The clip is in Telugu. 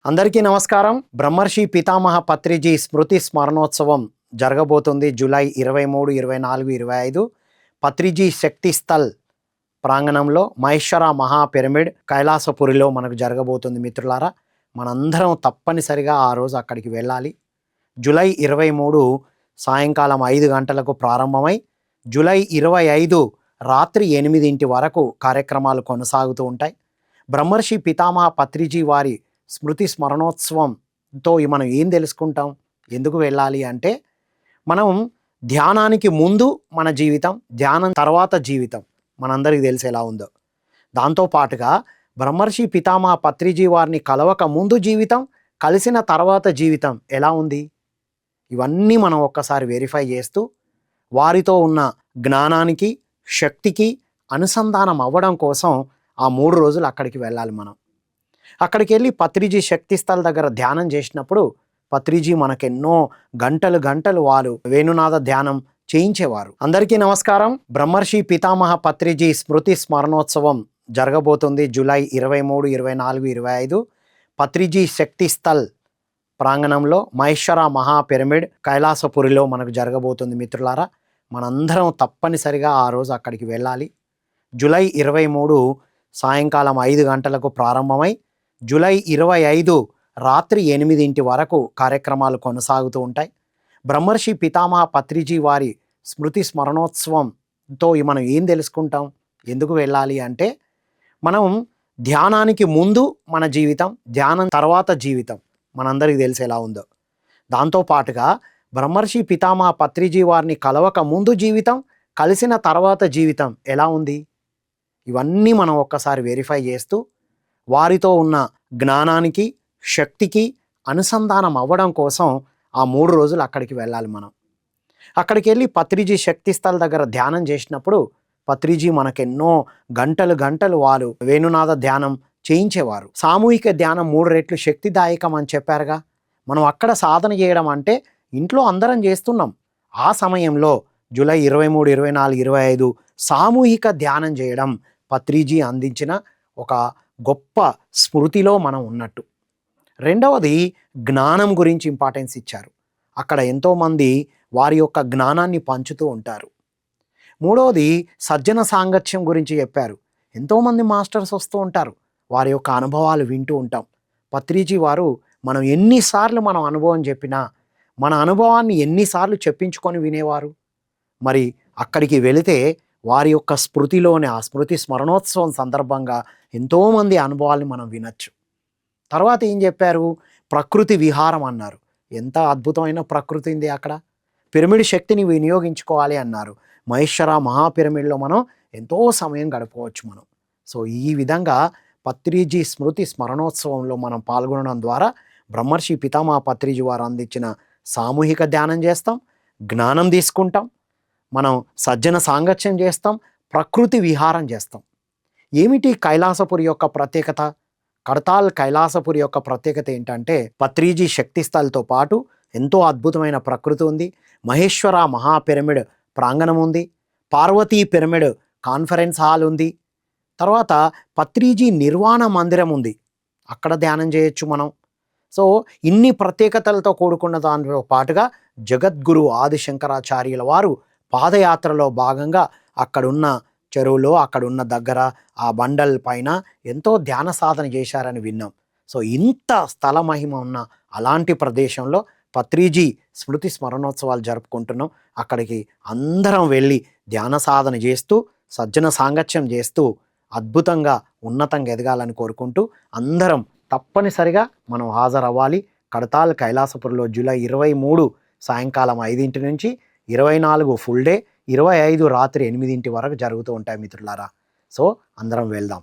అందరికీ నమస్కారం. బ్రహ్మర్షి పితామహ పత్రిజీ స్మృతి స్మరణోత్సవం జరగబోతుంది జూలై 23, 24, 25 పత్రిజీ శక్తి స్థల్ ప్రాంగణంలో మహేశ్వర మహా పిరమిడ్ కైలాసపురిలో మనకు జరగబోతుంది మిత్రులారా. మనందరం తప్పనిసరిగా ఆ రోజు అక్కడికి వెళ్ళాలి. జూలై 23 సాయంకాలం 5 గంటలకు ప్రారంభమై జూలై 25 రాత్రి 8 వరకు కార్యక్రమాలు కొనసాగుతూ ఉంటాయి. బ్రహ్మర్షి పితామహ పత్రిజీ వారి స్మృతి స్మరణోత్సవంతో మనం ఏం తెలుసుకుంటాం, ఎందుకు వెళ్ళాలి అంటే, మనం ధ్యానానికి ముందు మన జీవితం, ధ్యానం తర్వాత జీవితం మనందరికీ తెలిసి ఎలా ఉందో, దాంతోపాటుగా బ్రహ్మర్షి పితామహ పత్రిజీ వారిని కలవక ముందు జీవితం, కలిసిన తర్వాత జీవితం ఎలా ఉంది, ఇవన్నీ మనం ఒక్కసారి వెరిఫై చేస్తూ వారితో ఉన్న జ్ఞానానికి శక్తికి అనుసంధానం అవ్వడం కోసం ఆ 3 రోజులు అక్కడికి వెళ్ళాలి. మనం అక్కడికి వెళ్ళి పత్రిజీ శక్తి స్థల్ దగ్గర ధ్యానం చేసినప్పుడు పత్రిజీ మనకెన్నో గంటలు వారు వేణునాద ధ్యానం చేయించేవారు. అందరికీ నమస్కారం. బ్రహ్మర్షి పితామహ పత్రిజీ స్మృతి స్మరణోత్సవం జరగబోతుంది జూలై 23, 24, 25 పత్రిజీ శక్తి స్థల్ ప్రాంగణంలో మహేశ్వర మహా పిరమిడ్ కైలాసపురిలో మనకు జరగబోతుంది మిత్రులారా. మనందరం తప్పనిసరిగా ఆ రోజు అక్కడికి వెళ్ళాలి. జూలై 23 సాయంకాలం 5 గంటలకు ప్రారంభమై జూలై 25 రాత్రి 8 వరకు కార్యక్రమాలు కొనసాగుతూ ఉంటాయి. బ్రహ్మర్షి పితామహ పత్రిజీ వారి స్మృతి స్మరణోత్సవంతో మనం ఏం తెలుసుకుంటాం, ఎందుకు వెళ్ళాలి అంటే, మనం ధ్యానానికి ముందు మన జీవితం, ధ్యానం తర్వాత జీవితం మనందరికీ తెలిసి ఎలా ఉందో, దాంతోపాటుగా బ్రహ్మర్షి పితామహ పత్రిజీ వారిని కలవక ముందు జీవితం, కలిసిన తర్వాత జీవితం ఎలా ఉంది, ఇవన్నీ మనం ఒక్కసారి వెరిఫై చేస్తూ వారితో ఉన్న జ్ఞానానికి శక్తికి అనుసంధానం అవ్వడం కోసం ఆ 3 రోజులు అక్కడికి వెళ్ళాలి. మనం అక్కడికి వెళ్ళి పత్రిజీ శక్తి స్థల్ దగ్గర ధ్యానం చేసినప్పుడు పత్రిజీ మనకెన్నో గంటలు వారు వేణునాద ధ్యానం చేయించేవారు. సామూహిక ధ్యానం 3 రెట్లు శక్తిదాయకం అని చెప్పారుగా. మనం అక్కడ సాధన చేయడం అంటే ఇంట్లో అందరం చేస్తున్నాం. ఆ సమయంలో జూలై 23, 24, 25 సామూహిక ధ్యానం చేయడం పత్రిజీ అందించిన ఒక గొప్ప స్మృతిలో మనం ఉన్నట్టు. రెండవది, జ్ఞానం గురించి ఇంపార్టెన్స్ ఇచ్చారు. అక్కడ ఎంతోమంది వారి యొక్క జ్ఞానాన్ని పంచుతూ ఉంటారు. మూడవది, సజ్జన సాంగత్యం గురించి చెప్పారు. ఎంతోమంది మాస్టర్స్ వస్తూ ఉంటారు, వారి యొక్క అనుభవాలు వింటూ ఉంటాం. పత్రిజీ వారు మనం ఎన్నిసార్లు మనం అనుభవం చెప్పినా మన అనుభవాన్ని ఎన్నిసార్లు చెప్పించుకొని వినేవారు. మరి అక్కడికి వెళితే వారి యొక్క స్మృతిలోనే, ఆ స్మృతి స్మరణోత్సవం సందర్భంగా ఎంతోమంది అనుభవాల్ని మనం వినొచ్చు. తర్వాత ఏం చెప్పారు, ప్రకృతి విహారం అన్నారు. ఎంత అద్భుతమైన ప్రకృతి ఉంది అక్కడ. పిరమిడ్ శక్తిని వినియోగించుకోవాలి అన్నారు. మహేశ్వర మహా పిరమిడ్లో మనం ఎంతో సమయం గడపవచ్చు మనం. సో ఈ విధంగా పత్రిజీ స్మృతి స్మరణోత్సవంలో మనం పాల్గొనడం ద్వారా బ్రహ్మర్షి పితామహ పత్రిజీ వారు అందించిన సామూహిక ధ్యానం చేస్తాం, జ్ఞానం తీసుకుంటాం, మనం సజ్జన సాంగత్యం చేస్తాం, ప్రకృతి విహారం చేస్తాం. ఏమిటి కైలాసపురి యొక్క ప్రత్యేకత? కడతాల్ కైలాసపురి యొక్క ప్రత్యేకత ఏంటంటే, పత్రిజీ శక్తి స్థల్తో పాటు ఎంతో అద్భుతమైన ప్రకృతి ఉంది. మహేశ్వర మహా పిరమిడ్ ప్రాంగణం ఉంది. పార్వతీ పిరమిడ్ కాన్ఫరెన్స్ హాల్ ఉంది. తర్వాత పత్రిజీ నిర్వాణ మందిరం ఉంది, అక్కడ ధ్యానం చేయొచ్చు మనం. సో ఇన్ని ప్రత్యేకతలతో కూడుకున్న దానితో పాటుగా జగద్గురు ఆదిశంకరాచార్యుల వారు పాదయాత్రలో భాగంగా అక్కడున్న చెరువులో, అక్కడున్న దగ్గర ఆ బండల్ పైన ఎంతో ధ్యాన సాధన చేశారని విన్నాం. సో ఇంత స్థల మహిమ ఉన్న అలాంటి ప్రదేశంలో పత్రిజీ స్మృతి స్మరణోత్సవాలు జరుపుకుంటున్నాం. అక్కడికి అందరం వెళ్ళి ధ్యాన సాధన చేస్తూ, సజ్జన సాంగత్యం చేస్తూ అద్భుతంగా ఉన్నతంగా ఎదగాలని కోరుకుంటూ అందరం తప్పనిసరిగా మనం హాజరవ్వాలి. కడతాల్ కైలాసపురిలో జూలై 23 సాయంకాలం 5 నుంచి 24 ఫుల్ డే, 25 రాత్రి 8 వరకు జరుగుతూ ఉంటాయి మిత్రులారా. సో అందరం వెళ్దాం.